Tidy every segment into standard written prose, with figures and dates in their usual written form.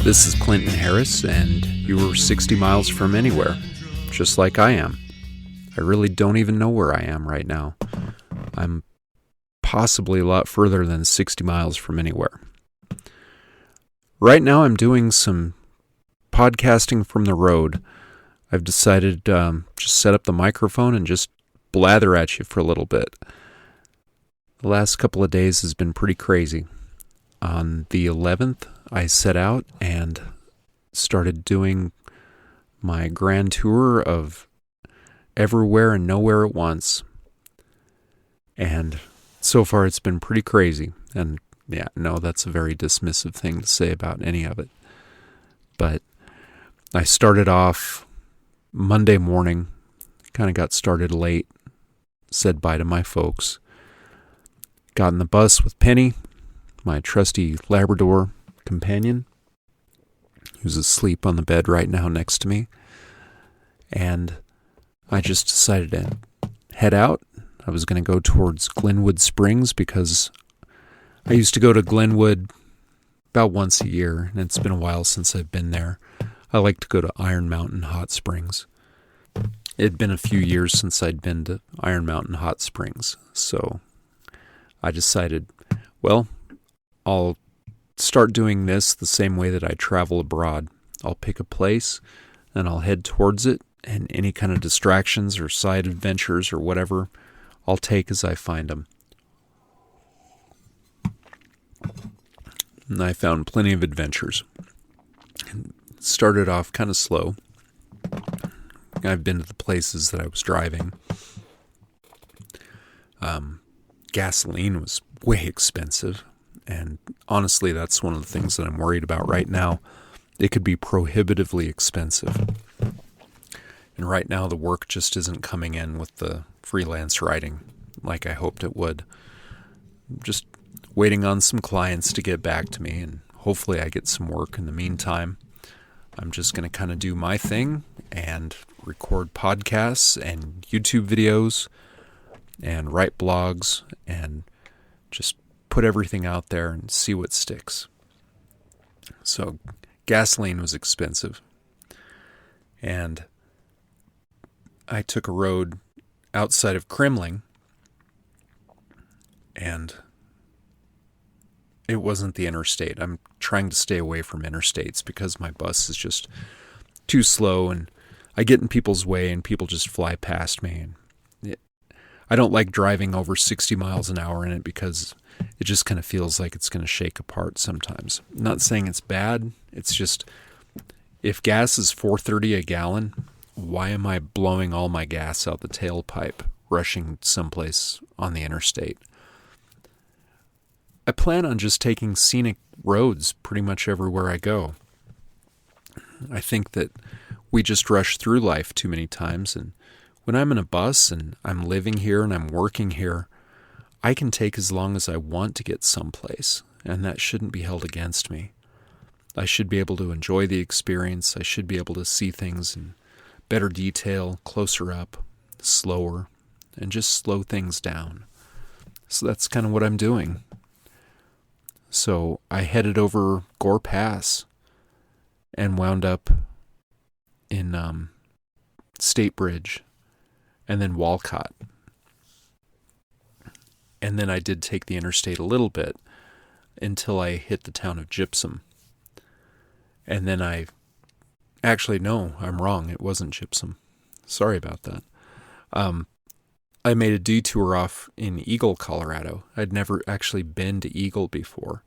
This is Clinton Harris, and you were 60 miles from anywhere, just like I am. I really don't even know where I am right now. I'm possibly a lot further than 60 miles from anywhere. Right now I'm doing some podcasting from the road. I've decided just set up the microphone and just blather at you for a little bit. The last couple of days has been pretty crazy. On the 11th, I set out and started doing my grand tour of everywhere and nowhere at once. And so far it's been pretty crazy. And yeah, no, that's a very dismissive thing to say about any of it. But I started off Monday morning, kind of got started late, said bye to my folks, got in the bus with Penny, my trusty Labrador companion, who's asleep on the bed right now next to me, and I just decided to head out. I was going to go towards Glenwood Springs because I used to go to Glenwood about once a year, and it's been a while since I've been there. I like to go to Iron Mountain Hot Springs. It had been a few years since I'd been to Iron Mountain Hot Springs, so I decided, well, I'll start doing this the same way that I travel abroad. I'll pick a place, and I'll head towards it, and any kind of distractions or side adventures or whatever, I'll take as I find them. And I found plenty of adventures. It started off kind of slow. I've been to the places that I was driving. Gasoline was way expensive. And honestly, that's one of the things that I'm worried about right now. It could be prohibitively expensive. And right now, the work just isn't coming in with the freelance writing like I hoped it would. I'm just waiting on some clients to get back to me, and hopefully I get some work in the meantime. I'm just going to kind of do my thing and record podcasts and YouTube videos and write blogs and just put everything out there and see what sticks. So gasoline was expensive. And I took a road outside of Kremling, and it wasn't the interstate. I'm trying to stay away from interstates because my bus is just too slow, and I get in people's way and people just fly past me. And I don't like driving over 60 miles an hour in it because it just kind of feels like it's going to shake apart sometimes. I'm not saying it's bad. It's just, if gas is $4.30 a gallon, why am I blowing all my gas out the tailpipe, rushing someplace on the interstate? I plan on just taking scenic roads pretty much everywhere I go. I think that we just rush through life too many times, and when I'm in a bus and I'm living here and I'm working here, I can take as long as I want to get someplace, and that shouldn't be held against me. I should be able to enjoy the experience. I should be able to see things in better detail, closer up, slower, and just slow things down. So that's kind of what I'm doing. So I headed over Gore Pass and wound up in State Bridge and then Walcott. And then I did take the interstate a little bit until I hit the town of Gypsum. And then no, I'm wrong. It wasn't Gypsum. Sorry about that. I made a detour off in Eagle, Colorado. I'd never actually been to Eagle before.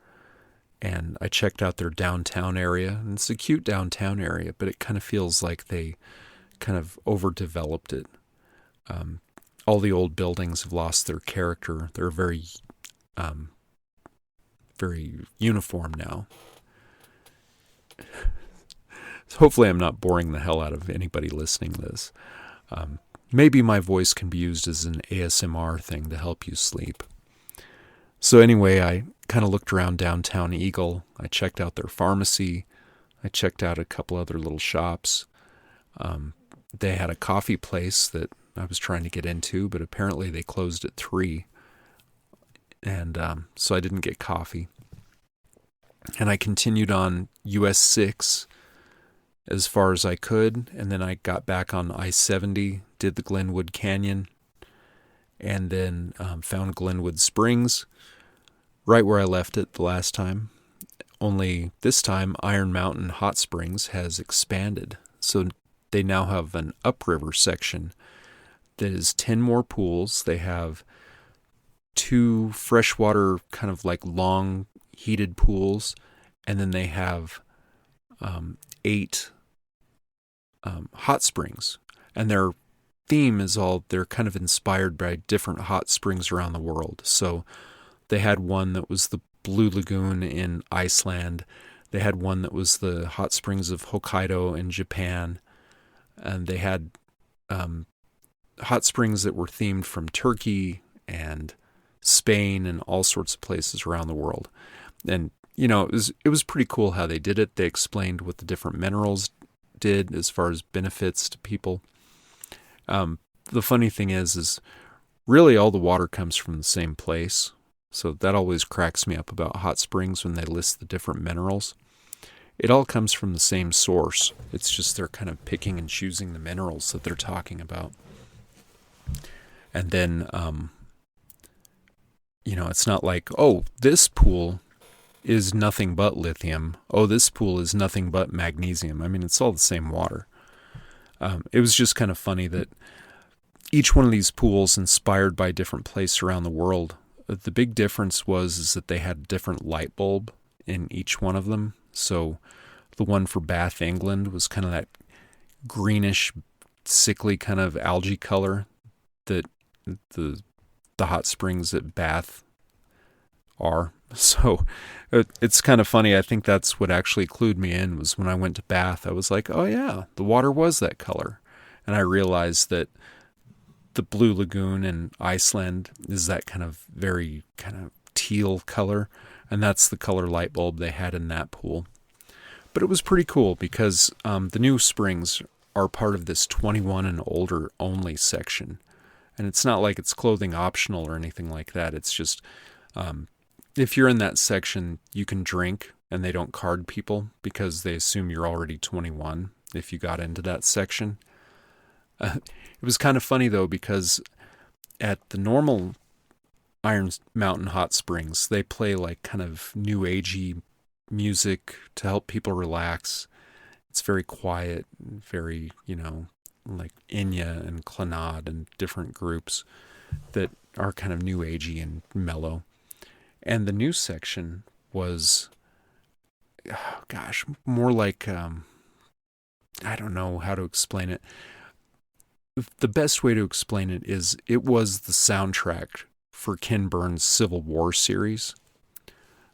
And I checked out their downtown area. And it's a cute downtown area, but it kind of feels like they kind of overdeveloped it. All the old buildings have lost their character. They're very, very uniform now. So hopefully I'm not boring the hell out of anybody listening to this. Maybe my voice can be used as an ASMR thing to help you sleep. So anyway, I kind of looked around downtown Eagle. I checked out their pharmacy. I checked out a couple other little shops. They had a coffee place that I was trying to get into, but apparently they closed at 3. And so I didn't get coffee. And I continued on US 6 as far as I could, and then I got back on I-70, did the Glenwood Canyon, and then found Glenwood Springs, right where I left it the last time. Only this time, Iron Mountain Hot Springs has expanded. So they now have an upriver section that is 10 more pools. They have 2 freshwater, kind of like long heated pools, and then they have 8 hot springs. And their theme is they're kind of inspired by different hot springs around the world. So they had one that was the Blue Lagoon in Iceland. They had one that was the hot springs of Hokkaido in Japan. And they had hot springs that were themed from Turkey and Spain and all sorts of places around the world. And, it was pretty cool how they did it. They explained what the different minerals did as far as benefits to people. The funny thing is really all the water comes from the same place. So that always cracks me up about hot springs when they list the different minerals. It all comes from the same source. It's just they're kind of picking and choosing the minerals that they're talking about. And then, it's not like, oh, this pool is nothing but lithium. Oh, this pool is nothing but magnesium. I mean, it's all the same water. It was just kind of funny that each one of these pools inspired by a different place around the world. The big difference is that they had a different light bulb in each one of them. So the one for Bath, England was kind of that greenish, sickly kind of algae color that the hot springs at Bath are. So it's kind of funny. I think that's what actually clued me in was when I went to Bath. I was like, oh yeah, the water was that color. And I realized that the Blue Lagoon in Iceland is that kind of very kind of teal color. And that's the color light bulb they had in that pool. But it was pretty cool because the new springs are part of this 21 and older only section. And it's not like it's clothing optional or anything like that. It's just if you're in that section, you can drink and they don't card people because they assume you're already 21 if you got into that section. It was kind of funny though because at the normal Iron Mountain Hot Springs, they play like kind of new agey music to help people relax. It's very quiet, very, like Enya and Clannad and different groups that are kind of new agey and mellow. And the new section was, more like, I don't know how to explain it. The best way to explain it is it was the soundtrack for Ken Burns' Civil War series.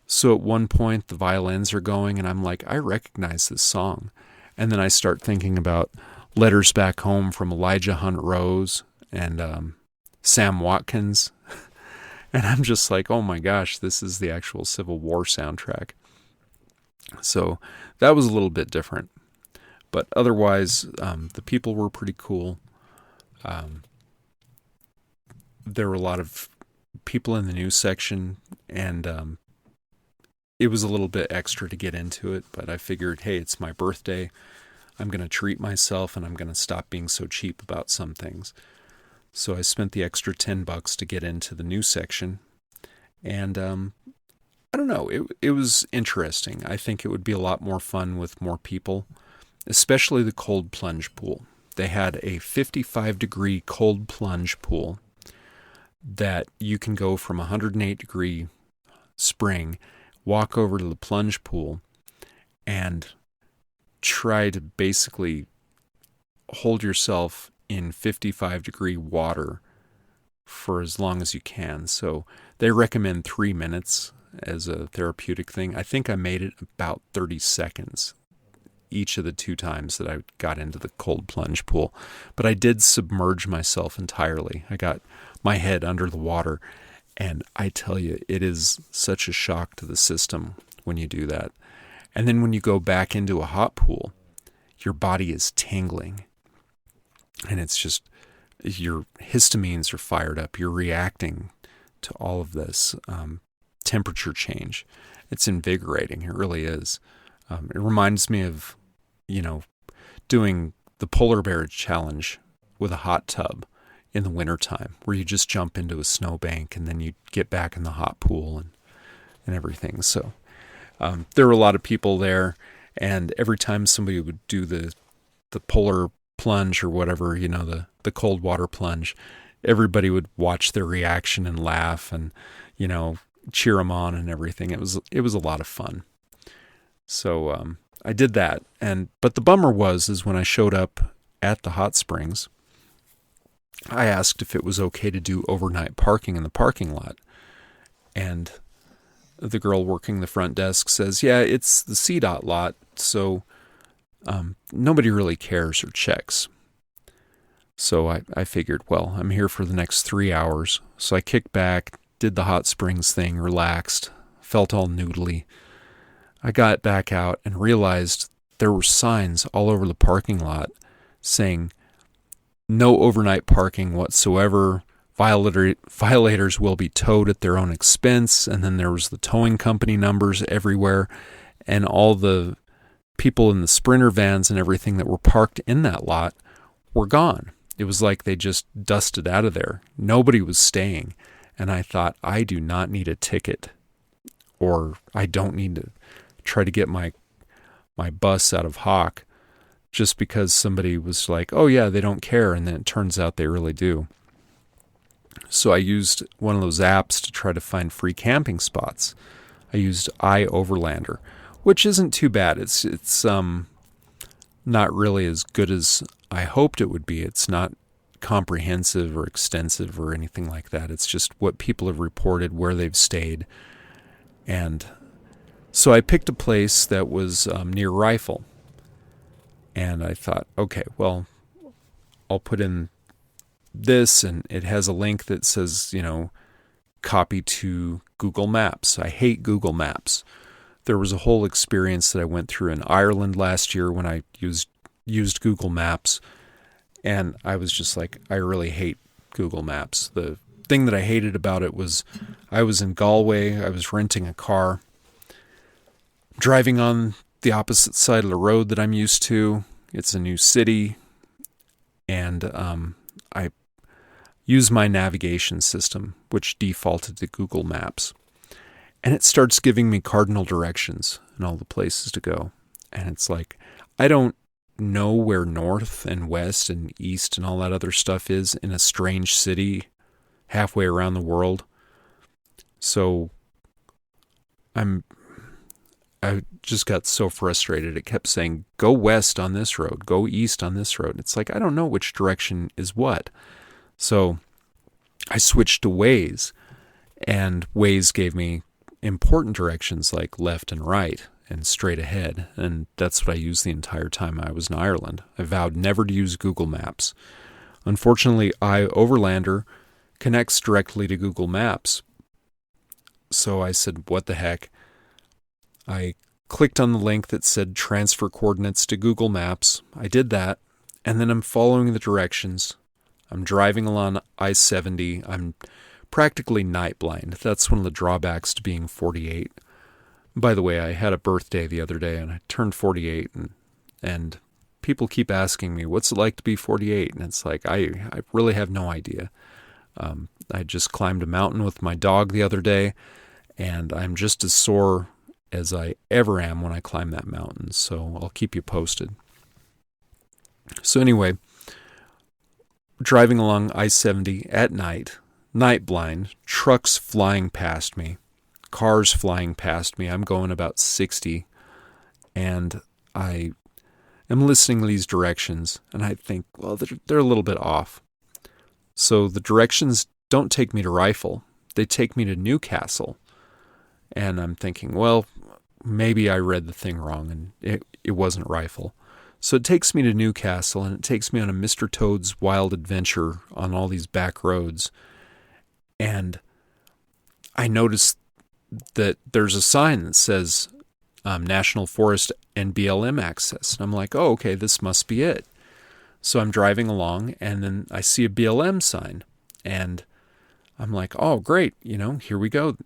So at one point the violins are going and I'm like, I recognize this song. And then I start thinking about Letters Back Home from Elijah Hunt Rose and Sam Watkins. And I'm just like, oh my gosh, this is the actual Civil War soundtrack. So that was a little bit different. But otherwise, the people were pretty cool. There were a lot of people in the news section, and it was a little bit extra to get into it, but I figured, hey, it's my birthday. I'm going to treat myself, and I'm going to stop being so cheap about some things. So I spent the extra $10 to get into the news section, and I don't know, it was interesting. I think it would be a lot more fun with more people, especially the cold plunge pool. They had a 55-degree cold plunge pool that you can go from 108-degree spring, walk over to the plunge pool, and try to basically hold yourself in 55-degree water for as long as you can. So they recommend 3 minutes as a therapeutic thing. I think I made it about 30 seconds each of the 2 times that I got into the cold plunge pool. But I did submerge myself entirely. I got my head under the water, and I tell you, it is such a shock to the system when you do that. And then when you go back into a hot pool, your body is tingling. And it's just, your histamines are fired up. You're reacting to all of this temperature change. It's invigorating. It really is. It reminds me of, doing the polar bear challenge with a hot tub in the wintertime, where you just jump into a snowbank and then you get back in the hot pool and everything. So there were a lot of people there, and every time somebody would do the polar plunge or whatever, the cold water plunge, everybody would watch their reaction and laugh and, cheer them on and everything. It was a lot of fun. So I did that. But the bummer is when I showed up at the hot springs, I asked if it was okay to do overnight parking in the parking lot. And the girl working the front desk says, yeah, it's the CDOT lot, so nobody really cares or checks. So I figured, well, I'm here for the next 3 hours. So I kicked back, did the hot springs thing, relaxed, felt all noodly. I got back out and realized there were signs all over the parking lot saying, no overnight parking whatsoever. Violators will be towed at their own expense. And then there was the towing company numbers everywhere. And all the people in the Sprinter vans and everything that were parked in that lot were gone. It was like they just dusted out of there. Nobody was staying. And I thought, I do not need a ticket, or I don't need to try to get my bus out of Hawk just because somebody was like, oh yeah, they don't care. And then it turns out they really do. So I used one of those apps to try to find free camping spots. I used iOverlander, which isn't too bad. It's not really as good as I hoped it would be. It's not comprehensive or extensive or anything like that. It's just what people have reported, where they've stayed. And so I picked a place that was near Rifle. And I thought, okay, well, I'll put in this, and it has a link that says, copy to Google Maps. I hate Google Maps. There was a whole experience that I went through in Ireland last year when I used Google Maps, and I was just like, I really hate Google Maps. The thing that I hated about it was I was in Galway, I was renting a car, driving on the opposite side of the road that I'm used to. It's a new city, and I use my navigation system, which defaulted to Google Maps. And it starts giving me cardinal directions and all the places to go. And it's like, I don't know where north and west and east and all that other stuff is in a strange city halfway around the world. So I just got so frustrated. It kept saying, go west on this road, go east on this road. It's like, I don't know which direction is what. So I switched to Waze, and Waze gave me important directions like left and right and straight ahead. And that's what I used the entire time I was in Ireland. I vowed never to use Google Maps. Unfortunately, iOverlander connects directly to Google Maps. So I said, what the heck? I clicked on the link that said transfer coordinates to Google Maps. I did that, and then I'm following the directions. I'm driving along I-70. I'm practically night blind. That's one of the drawbacks to being 48. By the way, I had a birthday the other day, and I turned 48, and people keep asking me, what's it like to be 48? And it's like, I really have no idea. I just climbed a mountain with my dog the other day, and I'm just as sore as I ever am when I climb that mountain. So I'll keep you posted. So anyway, driving along I-70 at night, night blind, trucks flying past me, cars flying past me. I'm going about 60, and I am listening to these directions, and I think, well, they're a little bit off. So the directions don't take me to Rifle. They take me to Newcastle. And I'm thinking, well, maybe I read the thing wrong, and it wasn't Rifle. So it takes me to Newcastle, and it takes me on a Mr. Toad's Wild Adventure on all these back roads. And I noticed that there's a sign that says National Forest and BLM access. And I'm like, oh, okay, this must be it. So I'm driving along, and then I see a BLM sign. And I'm like, oh, great, here we go.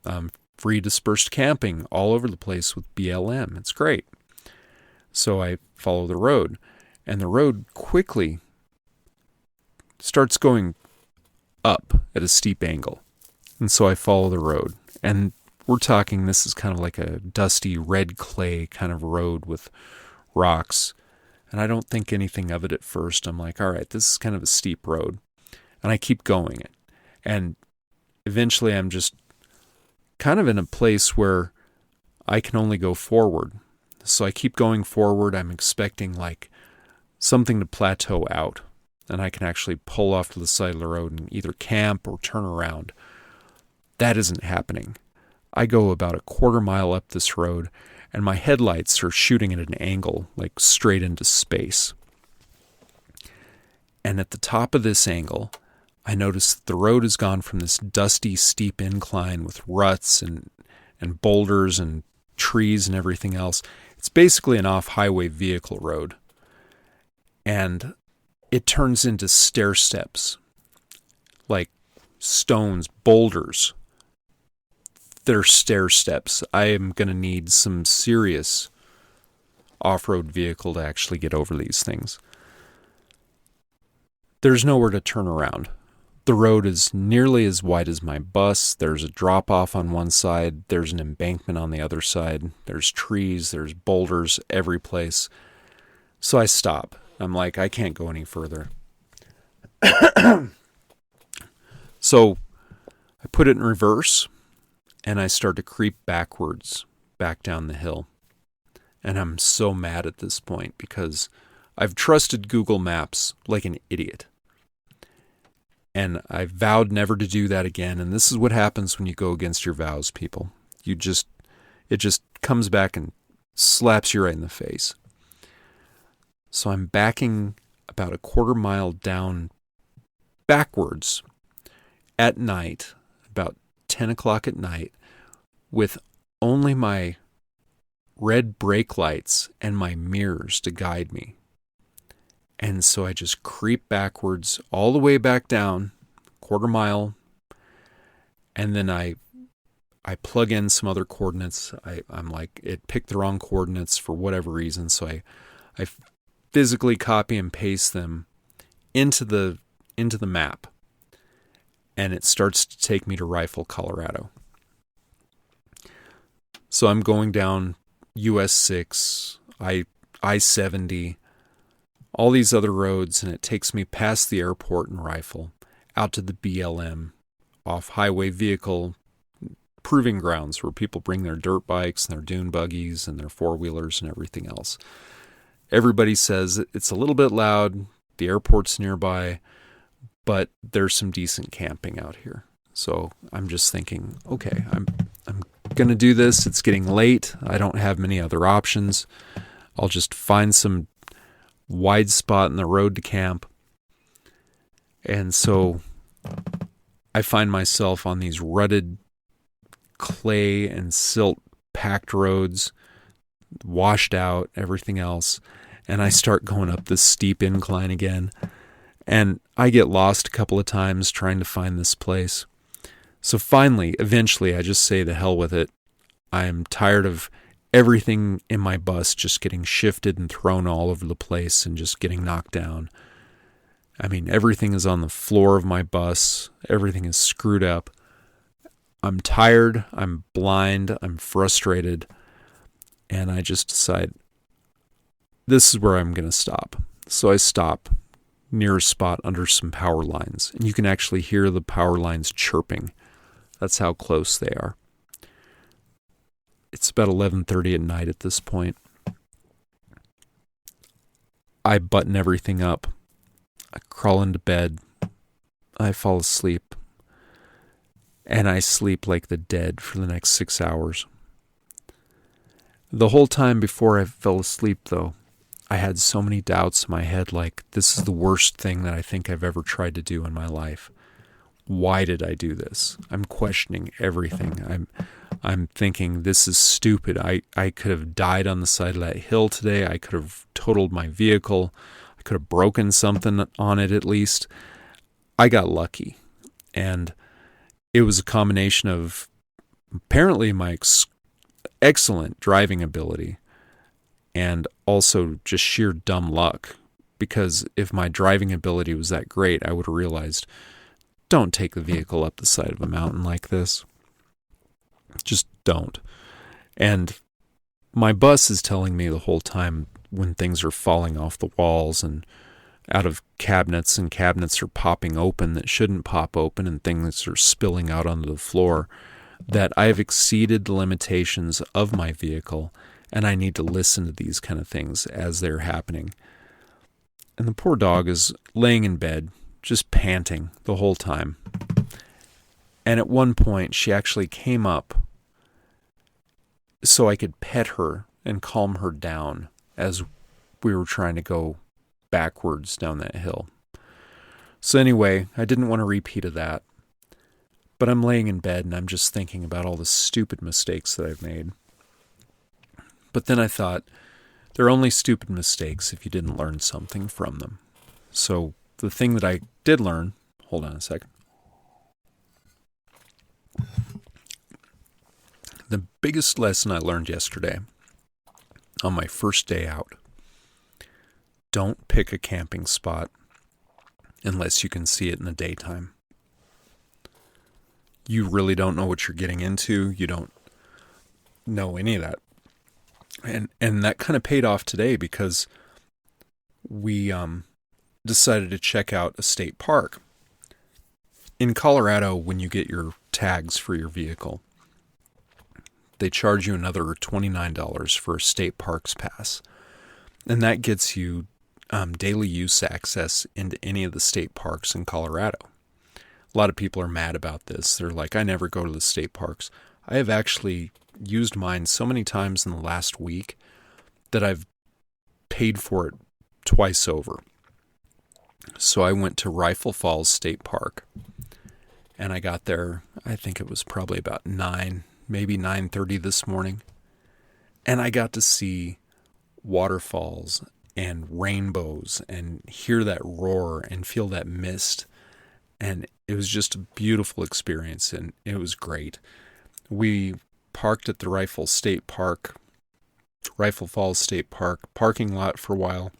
free dispersed camping all over the place with BLM. It's great. So I follow the road, and the road quickly starts going up at a steep angle. And so I follow the road, and we're talking, this is kind of like a dusty red clay kind of road with rocks. And I don't think anything of it at first. I'm like, all right, this is kind of a steep road. And I keep going it. And eventually I'm just kind of in a place where I can only go forward. So I keep going forward. I'm expecting like something to plateau out, and I can actually pull off to the side of the road and either camp or turn around. That isn't happening. I go about a quarter mile up this road, and my headlights are shooting at an angle, like straight into space. And at the top of this angle, I notice that the road has gone from this dusty, steep incline with ruts and boulders and trees and everything else. It's basically an off-highway vehicle road. And it turns into stair steps, like stones, boulders. They're stair steps. I am going to need some serious off-road vehicle to actually get over these things. There's nowhere to turn around. The road is nearly as wide as my bus. There's a drop-off on one side. There's an embankment on the other side. There's trees. There's boulders every place. So I stop. I'm like, I can't go any further. So I put it in reverse, and I start to creep backwards, back down the hill. And I'm so mad at this point because I've trusted Google Maps like an idiot. And I vowed never to do that again. And this is what happens when you go against your vows, people. It just comes back and slaps you right in the face. So I'm backing about a quarter mile down backwards at night, about 10 o'clock at night, with only my red brake lights and my mirrors to guide me. And so I just creep backwards all the way back down, quarter mile, and then I plug in some other coordinates. I'm like, it picked the wrong coordinates for whatever reason, so I physically copy and paste them into the map, and it starts to take me to Rifle, Colorado. So I'm going down US 6, I-70, all these other roads, and it takes me past the airport in Rifle, out to the BLM, off-highway vehicle proving grounds where people bring their dirt bikes and their dune buggies and their four-wheelers and everything else. Everybody says it's a little bit loud, the airport's nearby, but there's some decent camping out here. So I'm just thinking, okay, I'm going to do this. It's getting late. I don't have many other options. I'll just find some wide spot in the road to camp. And so I find myself on these rutted clay and silt packed roads, washed out, everything else. And I start going up this steep incline again. And I get lost a couple of times trying to find this place. So finally, eventually, I just say the hell with it. I'm tired of everything in my bus just getting shifted and thrown all over the place and just getting knocked down. I mean, everything is on the floor of my bus. Everything is screwed up. I'm tired. I'm blind. I'm frustrated. And I just decide, this is where I'm going to stop. So I stop near a spot under some power lines. And you can actually hear the power lines chirping. That's how close they are. It's about 11:30 at night at this point. I button everything up. I crawl into bed. I fall asleep. And I sleep like the dead for the next 6 hours. The whole time before I fell asleep, though, I had so many doubts in my head, like, this is the worst thing that I think I've ever tried to do in my life. Why did I do this? I'm questioning everything. I'm thinking, this is stupid. I could have died on the side of that hill today. I could have totaled my vehicle. I could have broken something on it at least. I got lucky. And it was a combination of apparently my excellent driving ability and also just sheer dumb luck. Because if my driving ability was that great, I would have realized, don't take the vehicle up the side of a mountain like this. Just don't. And my bus is telling me the whole time when things are falling off the walls and out of cabinets, and cabinets are popping open that shouldn't pop open, and things are spilling out onto the floor, that I've exceeded the limitations of my vehicle, and I need to listen to these kind of things as they're happening. And the poor dog is laying in bed, just panting the whole time. And at one point, she actually came up so I could pet her and calm her down as we were trying to go backwards down that hill. So anyway, I didn't want a repeat of that. But I'm laying in bed and I'm just thinking about all the stupid mistakes that I've made. But then I thought, they're only stupid mistakes if you didn't learn something from them. So the thing that I did learn, hold on a second. The biggest lesson I learned yesterday on my first day out: don't pick a camping spot unless you can see it in the daytime. You really don't know what you're getting into. You don't know any of that. And that kind of paid off today, because we decided to check out a state park. In Colorado, when you get your tags for your vehicle, they charge you another $29 for a state parks pass. And that gets you daily use access into any of the state parks in Colorado. A lot of people are mad about this. They're like, I never go to the state parks. I have actually used mine so many times in the last week that I've paid for it twice over. So I went to Rifle Falls State Park, and I got there, I think it was probably about 9, maybe 9:30 this morning, and I got to see waterfalls and rainbows and hear that roar and feel that mist, and it was just a beautiful experience, and it was great. We parked at the Rifle Falls State Park parking lot for a while.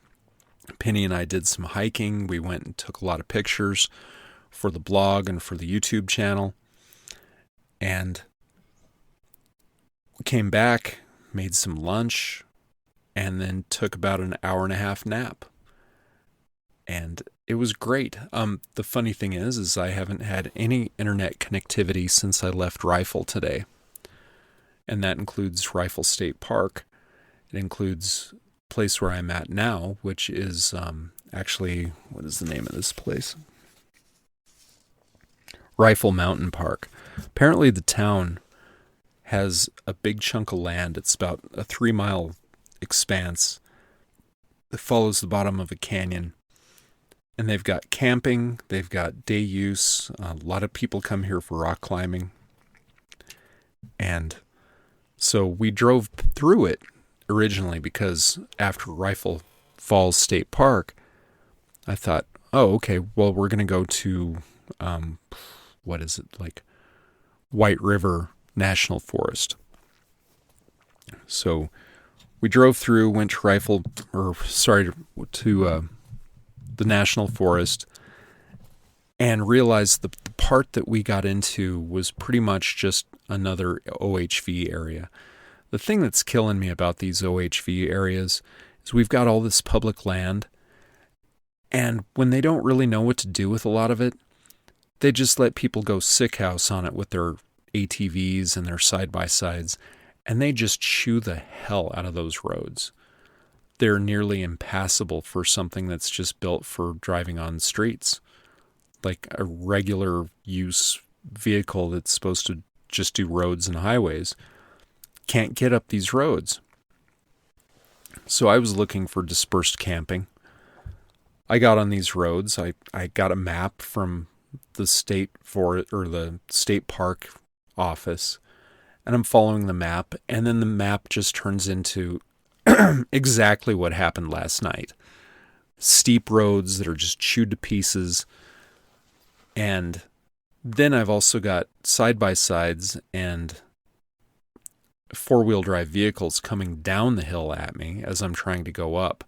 Penny and I did some hiking. We went and took a lot of pictures for the blog and for the YouTube channel. And we came back, made some lunch, and then took about an hour and a half nap. And it was great. The funny thing is I haven't had any internet connectivity since I left Rifle today. And that includes Rifle State Park. It includes the place where I'm at now, which is actually, what is the name of this place? Rifle Mountain Park. Apparently the town has a big chunk of land. It's about a 3-mile expanse that follows the bottom of a canyon. And they've got camping, they've got day use. A lot of people come here for rock climbing. And so we drove through it originally because after Rifle Falls State Park, I thought, oh, okay, well, we're going to go to, White River National Forest. So we drove through, went to the National Forest, and realized the part that we got into was pretty much just another OHV area. The thing that's killing me about these OHV areas is we've got all this public land, and when they don't really know what to do with a lot of it, they just let people go sick house on it with their ATVs and their side-by-sides, and they just chew the hell out of those roads. They're nearly impassable for something that's just built for driving on streets. Like a regular use vehicle that's supposed to just do roads and highways can't get up these roads. So I was looking for dispersed camping. I got on these roads. I got a map from the state park office, and I'm following the map, and then the map just turns into exactly what happened last night. Steep roads that are just chewed to pieces. And then I've also got side-by-sides and four-wheel drive vehicles coming down the hill at me as I'm trying to go up.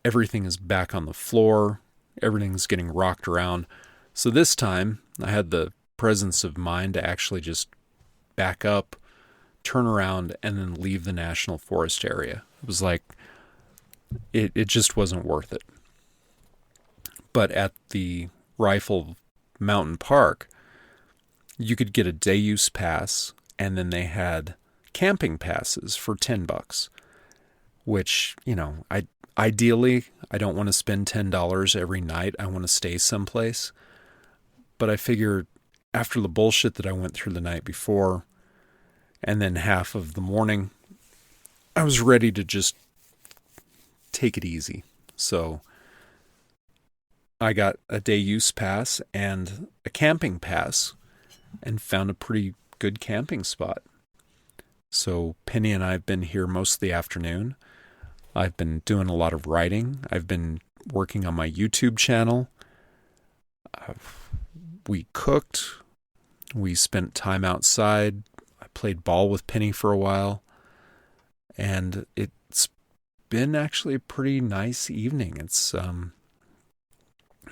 Everything is back on the floor. Everything's getting rocked around. So this time, I had the presence of mind to actually just back up, turn around, and then leave the national forest area. It was like, it just wasn't worth it. But at the Rifle Mountain Park, you could get a day use pass, and then they had camping passes for $10, which, ideally, I don't want to spend $10 every night. I want to stay someplace. But I figured after the bullshit that I went through the night before, and then half of the morning, I was ready to just take it easy. So I got a day use pass and a camping pass and found a pretty good camping spot. So Penny and I have been here most of the afternoon. I've been doing a lot of writing. I've been working on my YouTube channel. We cooked. We spent time outside. I played ball with Penny for a while. And it's been actually a pretty nice evening. It's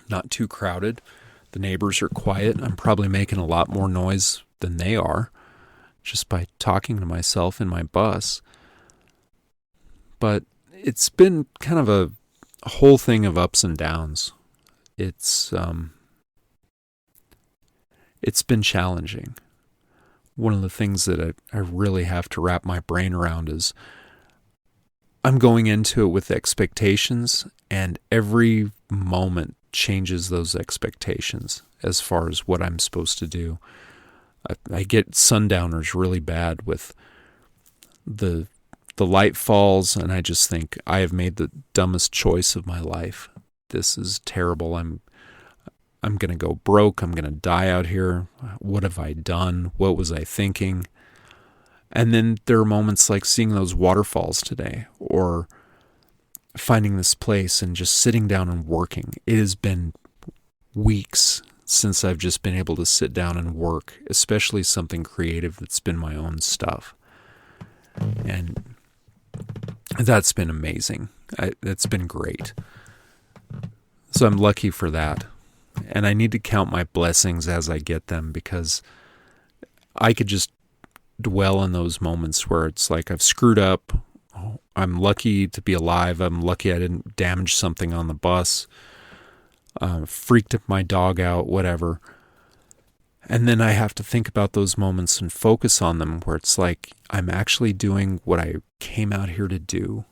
not too crowded. The neighbors are quiet. I'm probably making a lot more noise than they are just by talking to myself in my bus. But it's been kind of a whole thing of ups and downs. It's been challenging. One of the things that I really have to wrap my brain around is I'm going into it with expectations, and every moment changes those expectations as far as what I'm supposed to do. I get sundowners really bad with the light falls, and I just think I have made the dumbest choice of my life. This is terrible. I'm going to go broke. I'm going to die out here. What have I done? What was I thinking? And then there are moments like seeing those waterfalls today, or finding this place and just sitting down and working. It has been weeks since I've just been able to sit down and work, especially something creative that's been my own stuff. And that's been amazing. It's been great. So I'm lucky for that. And I need to count my blessings as I get them, because I could just dwell in those moments where it's like I've screwed up. I'm lucky to be alive. I'm lucky I didn't damage something on the bus. Freaked my dog out, whatever. And then I have to think about those moments and focus on them where it's like I'm actually doing what I came out here to do.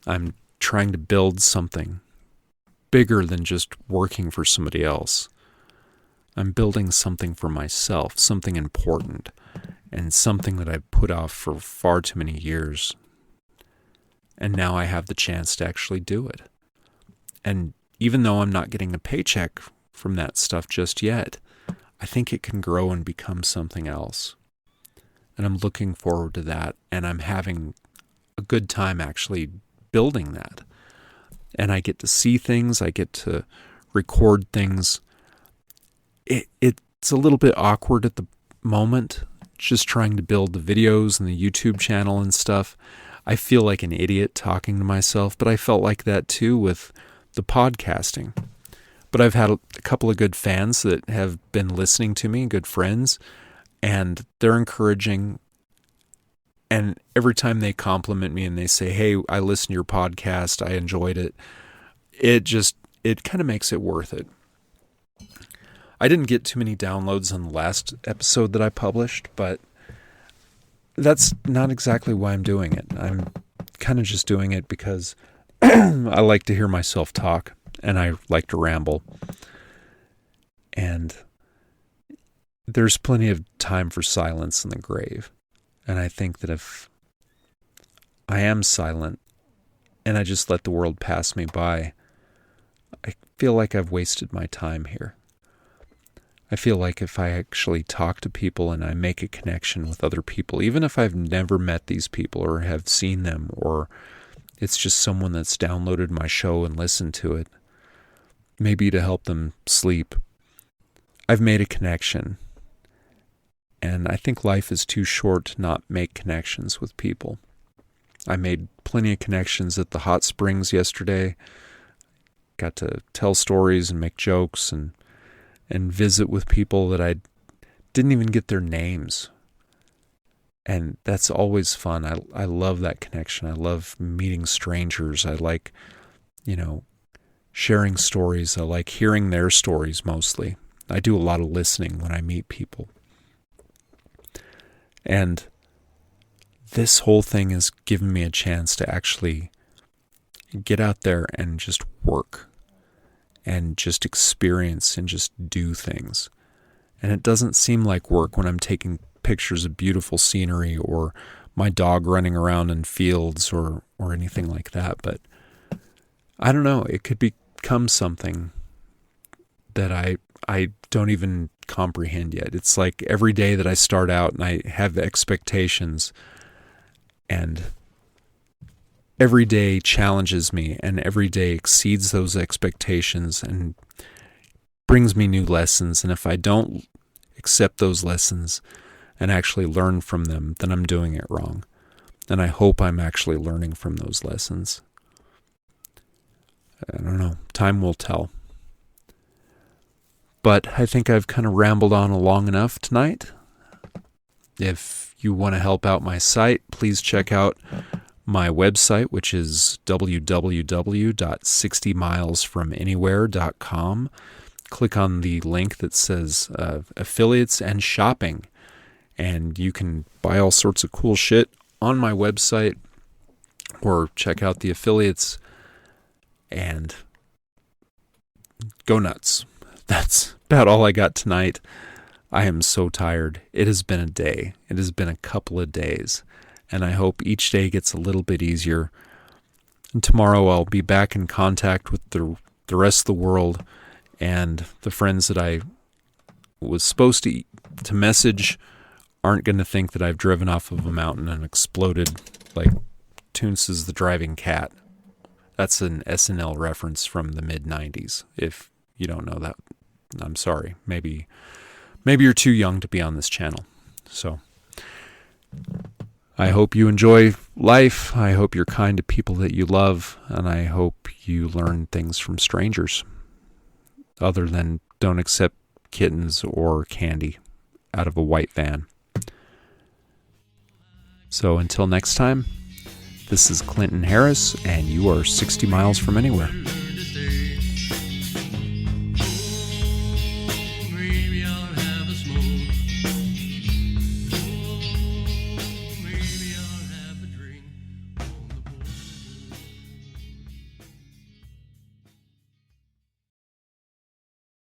I'm trying to build something bigger than just working for somebody else. I'm building something for myself, something important, and something that I've put off for far too many years. And now I have the chance to actually do it. And even though I'm not getting a paycheck from that stuff just yet, I think it can grow and become something else. And I'm looking forward to that, and I'm having a good time actually building that. And I get to see things, I get to record things. It's a little bit awkward at the moment, just trying to build the videos and the YouTube channel and stuff. I feel like an idiot talking to myself, but I felt like that too with the podcasting. But I've had a couple of good fans that have been listening to me, good friends, and they're encouraging. And every time they compliment me and they say, "Hey, I listened to your podcast, I enjoyed it," it kind of makes it worth it. I didn't get too many downloads on the last episode that I published, but that's not exactly why I'm doing it. I'm kind of just doing it because I like to hear myself talk, and I like to ramble. And there's plenty of time for silence in the grave. And I think that if I am silent and I just let the world pass me by, I feel like I've wasted my time here. I feel like if I actually talk to people and I make a connection with other people, even if I've never met these people or have seen them, or it's just someone that's downloaded my show and listened to it, maybe to help them sleep, I've made a connection. And I think life is too short to not make connections with people. I made plenty of connections at the hot springs yesterday. Got to tell stories and make jokes and visit with people that I didn't even get their names. And that's always fun. I love that connection. I love meeting strangers. I like, sharing stories. I like hearing their stories mostly. I do a lot of listening when I meet people. And this whole thing has given me a chance to actually get out there and just work and just experience and just do things. And it doesn't seem like work when I'm taking pictures of beautiful scenery or my dog running around in fields or anything like that. But I don't know, it could become something that I don't even comprehend yet. It's like every day that I start out and I have expectations, and every day challenges me and every day exceeds those expectations and brings me new lessons. And if I don't accept those lessons and actually learn from them, then I'm doing it wrong. And I hope I'm actually learning from those lessons. I don't know. Time will tell. But I think I've kind of rambled on long enough tonight. If you want to help out my site, please check out my website, which is www.60milesfromanywhere.com. Click on the link that says affiliates and shopping, and you can buy all sorts of cool shit on my website or check out the affiliates and go nuts. That's about all I got tonight. I am so tired. It has been a day. It has been a couple of days. And I hope each day gets a little bit easier. And tomorrow I'll be back in contact with the rest of the world and the friends that I was supposed to message aren't going to think that I've driven off of a mountain and exploded like Toonces the Driving Cat. That's an SNL reference from the mid-90s. If you don't know that, I'm sorry. Maybe you're too young to be on this channel. So I hope you enjoy life. I hope you're kind to people that you love. And I hope you learn things from strangers other than don't accept kittens or candy out of a white van. So until next time, this is Clinton Harris, and you are 60 miles from anywhere.